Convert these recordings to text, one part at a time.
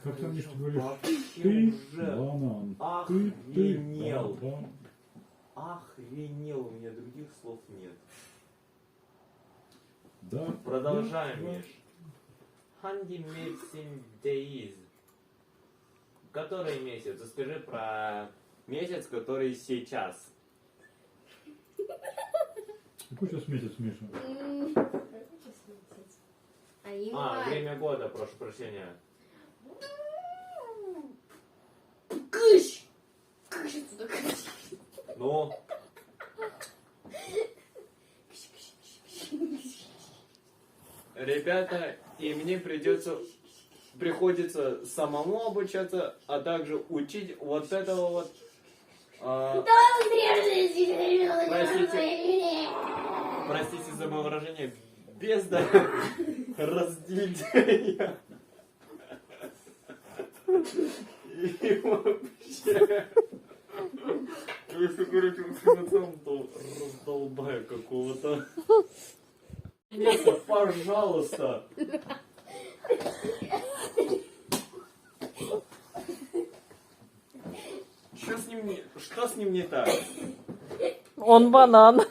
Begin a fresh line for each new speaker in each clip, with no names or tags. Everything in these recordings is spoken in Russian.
как там Миша говоришь?
Вообще
Ты
уже
банан.
охренел.
банан.
Охренел, у меня других слов нет.
Да.
Продолжаем,
да.
Миш. Hangi mevsimdeyiz. Который месяц? Расскажи про месяц, который сейчас.
Какой сейчас месяц, Миша?
Время года, прошу прощения.
Кыш! Кыш отсюда, кыш!
Ну, ребята, и мне приходится самому обучаться, а также учить вот этого вот. Простите за мое выражение, безда разделения. И вообще, если говорить информационно, то раздолбаю какого-то. Место, пожалуйста. Что с ним не так?
Он банан.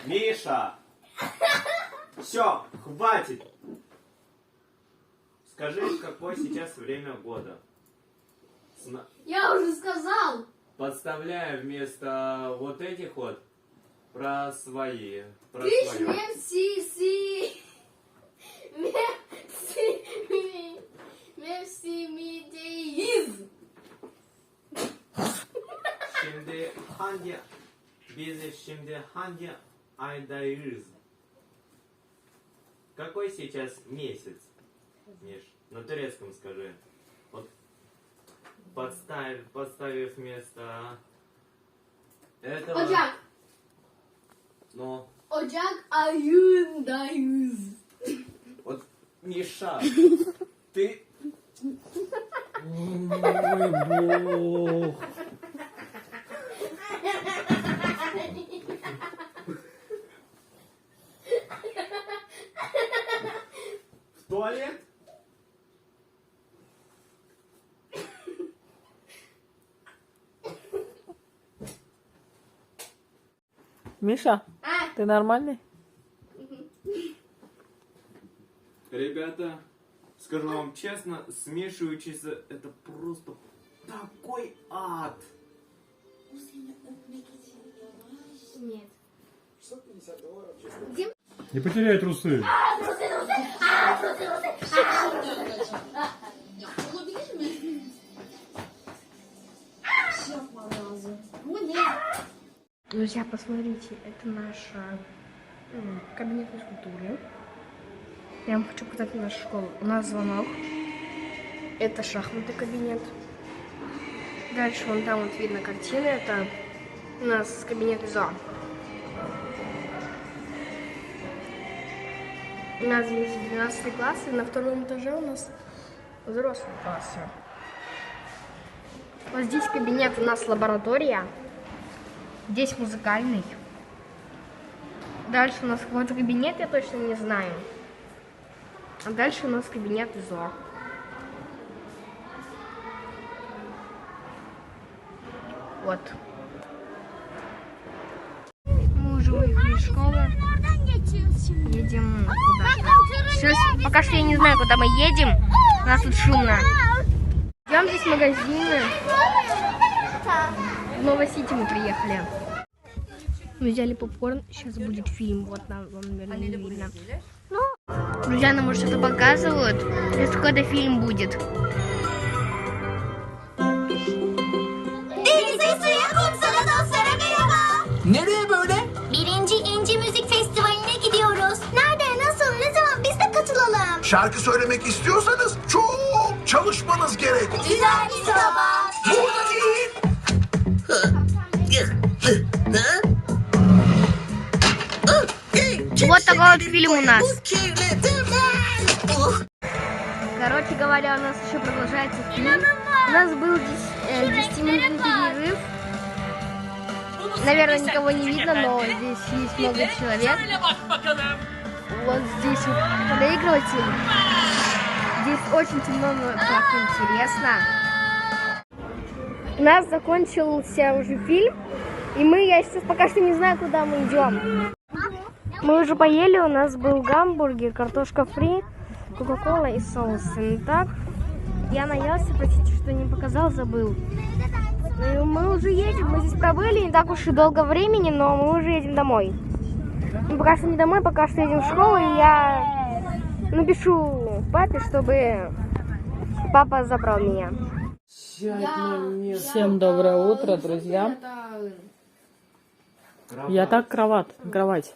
Миша! Все, хватит! Скажи, какое сейчас время года?
Я уже сказал!
Подставляя вместо вот этих вот про свои. Про
Кыш,
свое.
Mevsimdeyiz.
Şimdi hangi aydayız? Какой сейчас месяц, Миш? На турецком скажи. Вот подставив вместо этого.
Ocak.
Ну,
Ocak ayındayız.
вот, Миша, ты...
Ой, бог.
В туалет?
Миша, ты нормальный?
Ребята, скажу вам честно, смешивающийся это просто такой ад.
Нет.
Не потеряй трусы.
Друзья, посмотрите, это наш кабинет физкультуры. Я вам хочу показать нашу школу. У нас звонок. Это шахматный кабинет. Дальше вон там вот видно картины. Это у нас кабинет ИЗО. У нас здесь 12 класс, и на втором этаже у нас взрослые классы. Вот здесь кабинет у нас лаборатория. Здесь музыкальный. Дальше у нас какой-то кабинет, я точно не знаю. А дальше у нас кабинет ИЗО. Вот. Мы уже выехали из школы. Едем куда-то. Сейчас, пока что я не знаю, куда мы едем. У нас тут шумно. Идем здесь магазины. В Новосити мы приехали. Мы взяли попкорн. Сейчас будет фильм. Вот нам, наверное, не видно. Друзья, нам уже что-то показывают. Сейчас какой-то фильм будет.
Nereye böyle?
1. İnci Müzik Festivali'ne gidiyoruz. Nerede, nasıl, ne zaman biz de katılalım.
Şarkı söylemek istiyorsanız çok çalışmanız gerek.
Güzel bir sabah.
Burada değil.
Вот такой вот фильм у нас. Короче говоря, у нас еще продолжается фильм. У нас был 10-минутный перерыв. Наверное, никого не видно, но здесь есть много человек. Вот здесь вот проигрыватель. Здесь очень темно, но так интересно. У нас закончился уже фильм, и я сейчас пока что не знаю, куда мы идем. Мы уже поели, у нас был гамбургер, картошка фри, кока-кола и соус. Итак, я наелся, простите, что не показал, забыл. Ну, мы уже едем, мы здесь пробыли не так уж и долго времени, но мы уже едем домой. Ну, пока что не домой, пока что едем в школу, и я напишу папе, чтобы папа забрал меня.
Всем доброе утро, друзья. Я так кровать.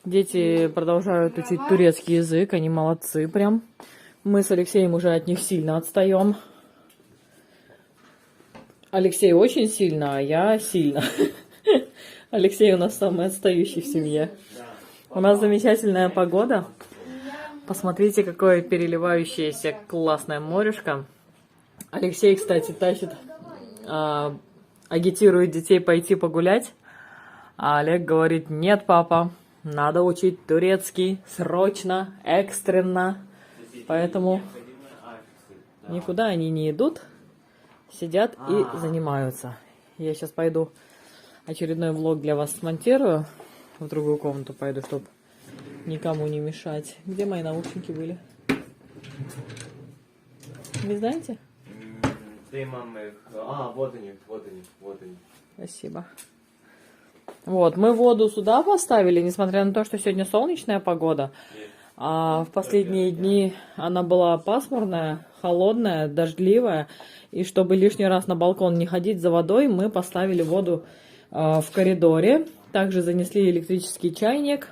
Дети продолжают учить турецкий язык, они молодцы прям. Мы с Алексеем уже от них сильно отстаем. Алексей очень сильно, а я сильно. Алексей у нас самый отстающий в семье. У нас замечательная погода. Посмотрите, какое переливающееся классное морешко. Алексей, кстати, агитирует детей пойти погулять. А Олег говорит: нет, папа, надо учить турецкий срочно, экстренно. Поэтому никуда они не идут, сидят и занимаются. Я сейчас пойду очередной влог для вас смонтирую. В другую комнату пойду, чтобы никому не мешать. Где мои наушники были? Не знаете?
Ты, мама, их... вот они.
Спасибо. Вот, мы воду сюда поставили, несмотря на то, что сегодня солнечная погода. А в последние дни она была пасмурная, холодная, дождливая. И чтобы лишний раз на балкон не ходить за водой, мы поставили воду в коридоре. Также занесли электрический чайник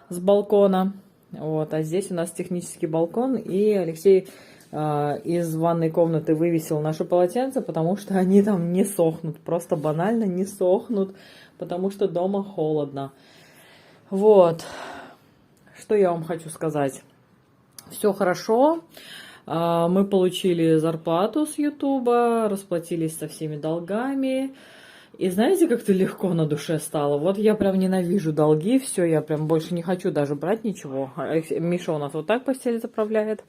с балкона. Вот, а здесь у нас технический балкон. И Алексей из ванной комнаты вывесил наши полотенца, потому что они там не сохнут. Просто банально не сохнут, потому что дома холодно. Вот. Что я вам хочу сказать. Все хорошо. Мы получили зарплату с Ютуба, расплатились со всеми долгами. И знаете, как-то легко на душе стало. Вот я прям ненавижу долги. Все, я прям больше не хочу даже брать ничего. Миша у нас вот так постель заправляет.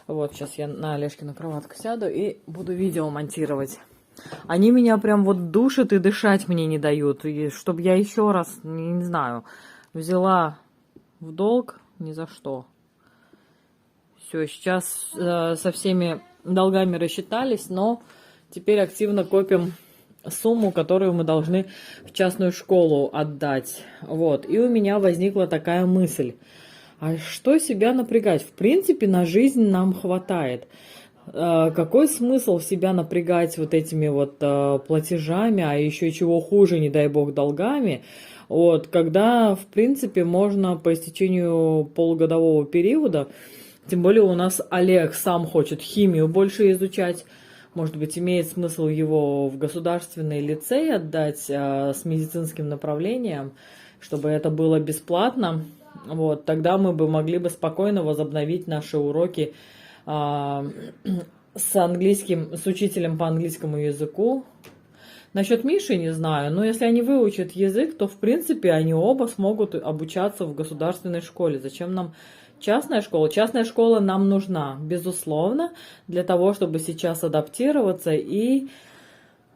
Вот, сейчас я на Олежкину кроватку сяду и буду видео монтировать. Они меня прям вот душат и дышать мне не дают. И чтобы я еще раз, не знаю, взяла в долг, ни за что. Все, сейчас со всеми долгами рассчитались, но теперь активно копим сумму, которую мы должны в частную школу отдать. Вот, и у меня возникла такая мысль. А что себя напрягать? В принципе, на жизнь нам хватает. Какой смысл себя напрягать вот этими вот платежами, а еще чего хуже, не дай бог, долгами, вот, когда, в принципе, можно по истечению полугодового периода, тем более у нас Олег сам хочет химию больше изучать, может быть, имеет смысл его в государственный лицей отдать с медицинским направлением, чтобы это было бесплатно. Вот, тогда мы бы могли бы спокойно возобновить наши уроки с учителем по английскому языку. Насчет Миши не знаю, но если они выучат язык, то в принципе они оба смогут обучаться в государственной школе. Зачем нам частная школа? Частная школа нам нужна, безусловно, для того, чтобы сейчас адаптироваться и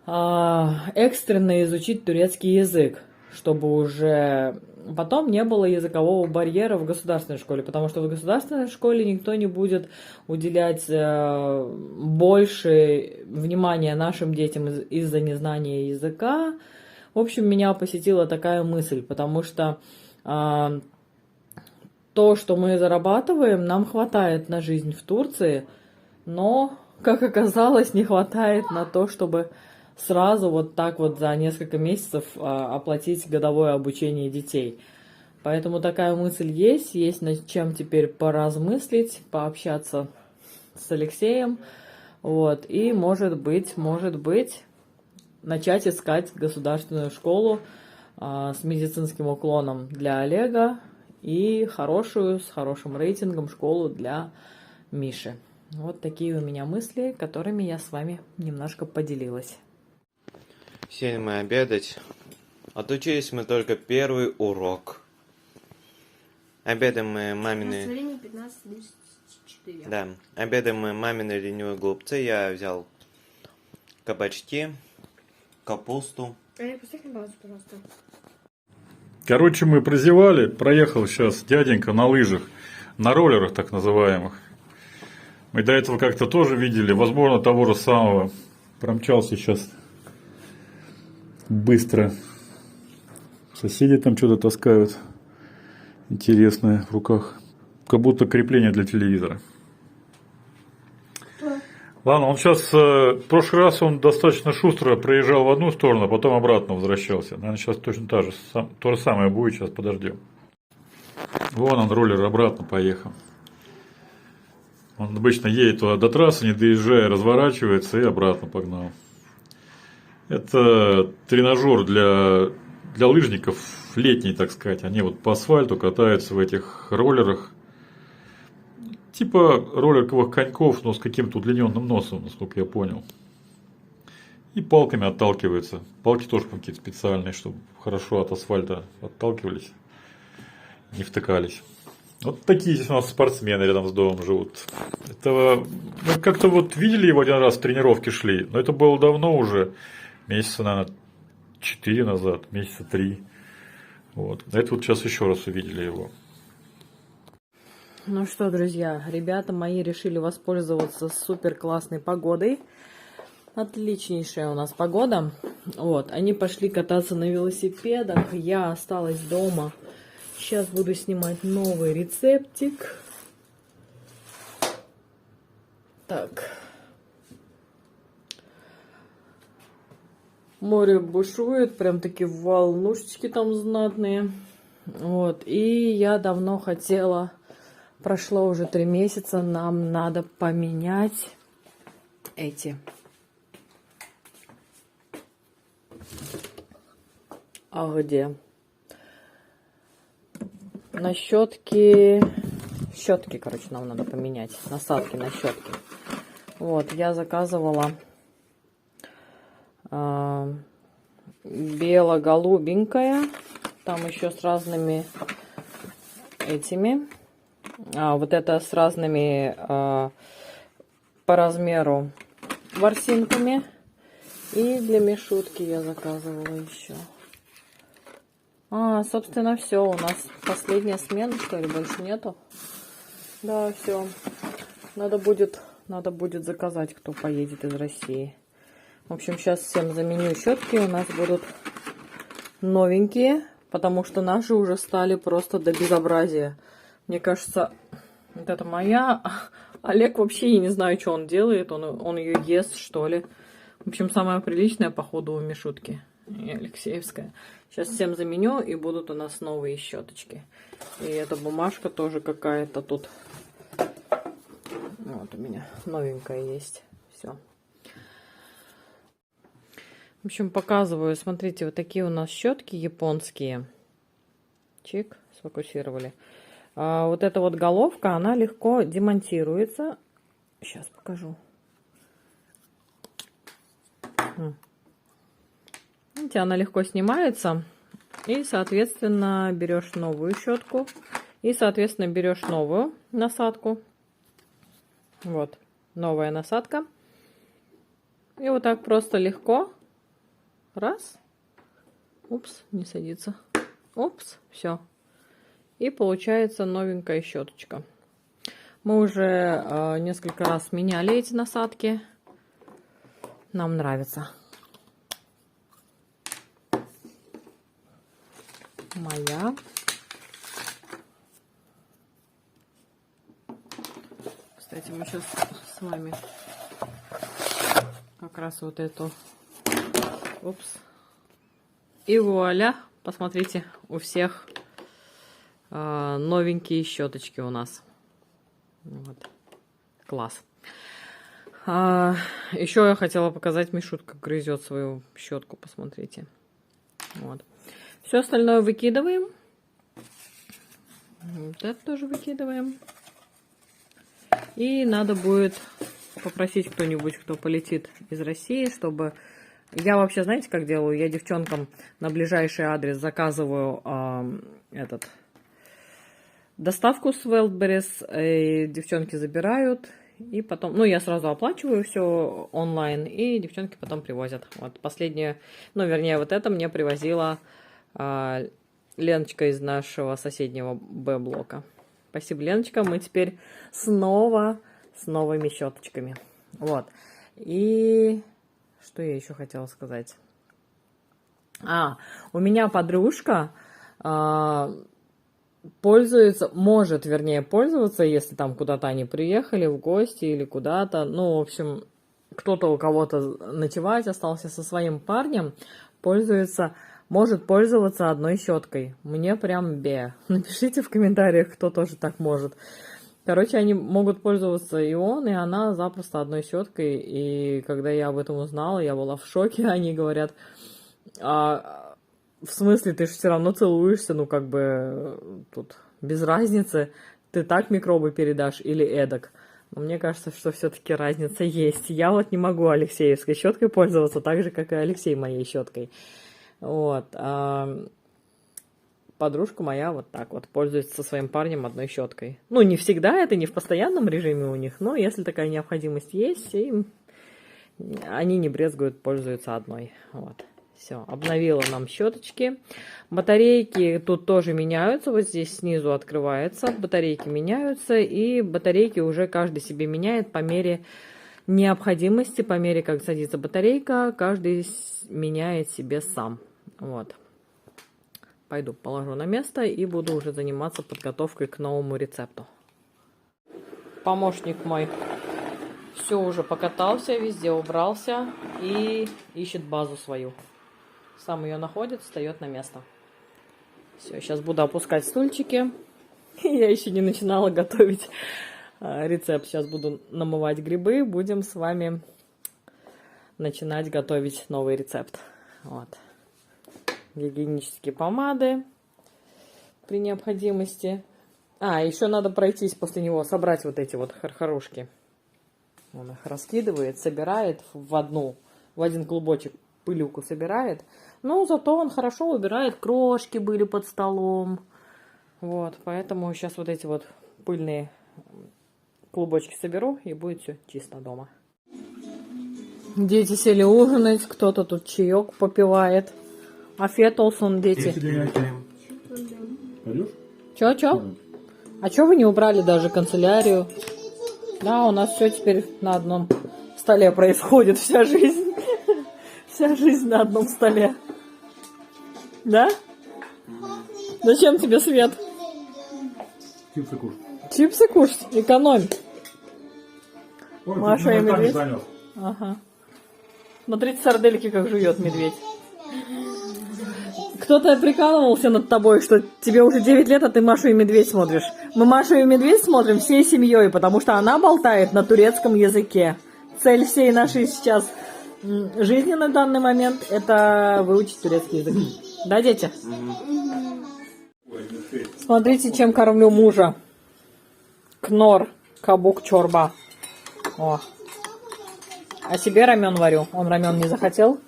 экстренно изучить турецкий язык, чтобы уже потом не было языкового барьера в государственной школе, потому что в государственной школе никто не будет уделять больше внимания нашим детям из-за незнания языка. В общем, меня посетила такая мысль, потому что то, что мы зарабатываем, нам хватает на жизнь в Турции, но, как оказалось, не хватает на то, чтобы сразу вот так вот за несколько месяцев оплатить годовое обучение детей. Поэтому такая мысль есть над чем теперь поразмыслить, пообщаться с Алексеем. Вот, и может быть, начать искать государственную школу с медицинским уклоном для Олега и хорошую, с хорошим рейтингом школу для Миши. Вот такие у меня мысли, которыми я с вами немножко поделилась.
Сели мы обедать. Отучились мы только первый урок. Обедаем мы мамины...
Время 15:34.
Да, обедаем мы мамины ленивые голубцы. Я взял кабачки, капусту.
Поставь на паузу, пожалуйста.
Короче, мы прозевали. Проехал сейчас дяденька на лыжах, на роллерах так называемых. Мы до этого как-то тоже видели, возможно, того же самого. Промчался сейчас быстро. Соседи там что-то таскают интересное в руках. Как будто крепление для телевизора. Ладно, он сейчас, в прошлый раз он достаточно шустро проезжал в одну сторону, а потом обратно возвращался. Наверное, сейчас точно то же самое будет, сейчас подождем. Вон он, роллер, обратно поехал. Он обычно едет туда до трассы, не доезжая, разворачивается и обратно погнал. Это тренажер для лыжников летний, так сказать. Они вот по асфальту катаются в этих роллерах. Типа роликовых коньков, но с каким-то удлиненным носом, насколько я понял. И палками отталкиваются. Палки тоже какие-то специальные, чтобы хорошо от асфальта отталкивались, не втыкались. Вот такие здесь у нас спортсмены рядом с домом живут. Это, мы как-то вот видели его один раз, тренировки шли, но это было давно уже, месяца, наверное, 4 назад, месяца 3. Вот. Это вот сейчас еще раз увидели его.
Ну что, друзья, ребята мои решили воспользоваться супер классной погодой. Отличнейшая у нас погода. Вот, они пошли кататься на велосипедах. Я осталась дома. Сейчас буду снимать новый рецептик. Так. Море бушует, прям такие волнушечки там знатные. Вот, и я давно хотела... Прошло уже 3 месяца, нам надо поменять эти. А где? На щетки. Щетки, короче, нам надо поменять. Насадки на щетки. Вот, я заказывала бело-голубенькая. Там еще с разными этими. Вот это с разными по размеру ворсинками. И для Мишутки я заказывала еще. Собственно, все. У нас последняя смена, что ли, больше нету. Да, все. Надо будет заказать, кто поедет из России. В общем, сейчас всем заменю щетки. У нас будут новенькие, потому что наши уже стали просто до безобразия. Мне кажется, вот это моя. Олег вообще, я не знаю, что он делает. Он ее ест, что ли. В общем, самая приличная, походу, у Мишутки. И Алексеевская. Сейчас всем заменю, и будут у нас новые щеточки. И эта бумажка тоже какая-то тут. Вот у меня новенькая есть. Все. В общем, показываю. Смотрите, вот такие у нас щетки японские. Чик, сфокусировали. Вот эта вот головка, она легко демонтируется. Сейчас покажу. Видите, она легко снимается. И, соответственно, берешь новую щетку. И, соответственно, берешь новую насадку. Вот, новая насадка. И вот так просто легко. Раз. Упс, не садится. Упс, все. И получается новенькая щеточка. Мы уже несколько раз меняли эти насадки. Нам нравится. Моя. Кстати, мы сейчас с вами как раз вот эту. Упс. И вуаля. Посмотрите, у всех новенькие щеточки у нас. Вот. Класс. Еще я хотела показать, Мишутка грызет свою щетку. Посмотрите. Вот. Все остальное выкидываем. Вот это тоже выкидываем. И надо будет попросить кто-нибудь, кто полетит из России, чтобы Я вообще, знаете, как делаю? Я девчонкам на ближайший адрес заказываю доставку с Wildberries. Девчонки забирают. И потом, ну, я сразу оплачиваю все онлайн, и девчонки потом привозят. Вот последнее, ну, вернее, вот это мне привозила Леночка из нашего соседнего Б-блока. Спасибо, Леночка. Мы теперь снова с новыми щеточками. Вот. И что я еще хотела сказать? У меня подружка может, вернее, пользоваться, если там куда-то они приехали в гости или куда-то. Ну, в общем, кто-то у кого-то ночевать остался со своим парнем, может пользоваться одной щеткой. Мне прям Напишите в комментариях, кто тоже так может. Короче, они могут пользоваться и он, и она запросто одной щеткой. И когда я об этом узнала, я была в шоке. Они говорят, в смысле, ты же все равно целуешься, ну как бы тут без разницы, ты так микробы передашь или эдак. Но мне кажется, что все-таки разница есть. Я вот не могу алексеевской щеткой пользоваться так же, как и Алексей моей щеткой. Вот. Подружка моя вот так вот пользуется со своим парнем одной щеткой. Ну, не всегда, это не в постоянном режиме у них, но если такая необходимость есть, они не брезгуют, пользуются одной. Вот. Все, обновила нам щеточки. Батарейки тут тоже меняются. Вот здесь снизу открывается. Батарейки меняются. И батарейки уже каждый себе меняет по мере необходимости. По мере, как садится батарейка, каждый меняет себе сам. Вот. Пойду положу на место и буду уже заниматься подготовкой к новому рецепту. Помощник мой все уже покатался, везде убрался и ищет базу свою. Сам ее находит, встает на место. Все, сейчас буду опускать стульчики. Я еще не начинала готовить рецепт. Сейчас буду намывать грибы. Будем с вами начинать готовить новый рецепт. Вот. Гигиенические помады при необходимости. Еще надо пройтись после него, собрать вот эти вот хархарушки. Он их раскидывает, собирает в один клубочек, пылюку собирает. Но зато он хорошо убирает, крошки были под столом. Вот, поэтому сейчас вот эти вот пыльные клубочки соберу, и будет все чисто дома. Дети сели ужинать, кто-то тут чаек попивает. Афет Олсон, дети. Чё? А чё вы не убрали даже канцелярию? Да, у нас все теперь на одном столе происходит, вся жизнь. Вся жизнь на одном столе. Да? Зачем тебе свет?
Чипсы кушать.
Чипсы кушать? Экономь.
Ой,
Маша и медведь.
Занес.
Ага. Смотрите, сардельки, как жует медведь. Кто-то прикалывался над тобой, что тебе уже 9 лет, а ты Машу и Медведь смотришь. Мы Машу и Медведь смотрим всей семьей, потому что она болтает на турецком языке. Цель всей нашей сейчас жизни на данный момент – это выучить турецкий язык. Да, дети? Смотрите, чем кормлю мужа. Кнор, кабук, чорба. О. А себе рамен варю. Он рамен не захотел.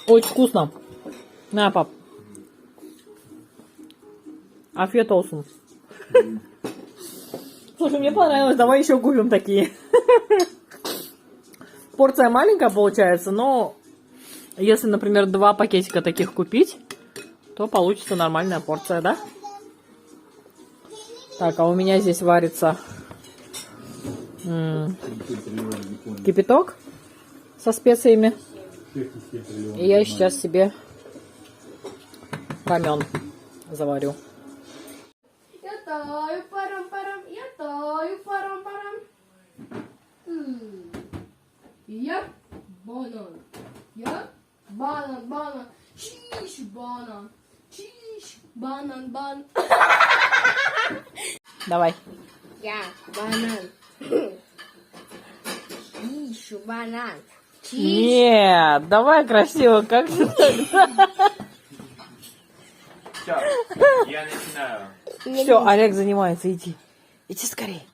Очень вкусно. На, пап. Афет Олсен. Слушай, мне понравилось. Давай еще купим такие. Порция маленькая получается, но если, например, 2 пакетика таких купить, то получится нормальная порция, да? Так, а у меня здесь варится кипяток со специями. И я сейчас себе рамен заварю.
Я таю, парам-парам, я таю, парам-парам. Я банан. Я банан. Чиш, банан. Чиш, банан.
Давай.
Я банан. Чищу банан.
Нет, давай красиво, как же тогда?
Все, я начинаю.
Все, Олег занимается, иди. Иди скорее.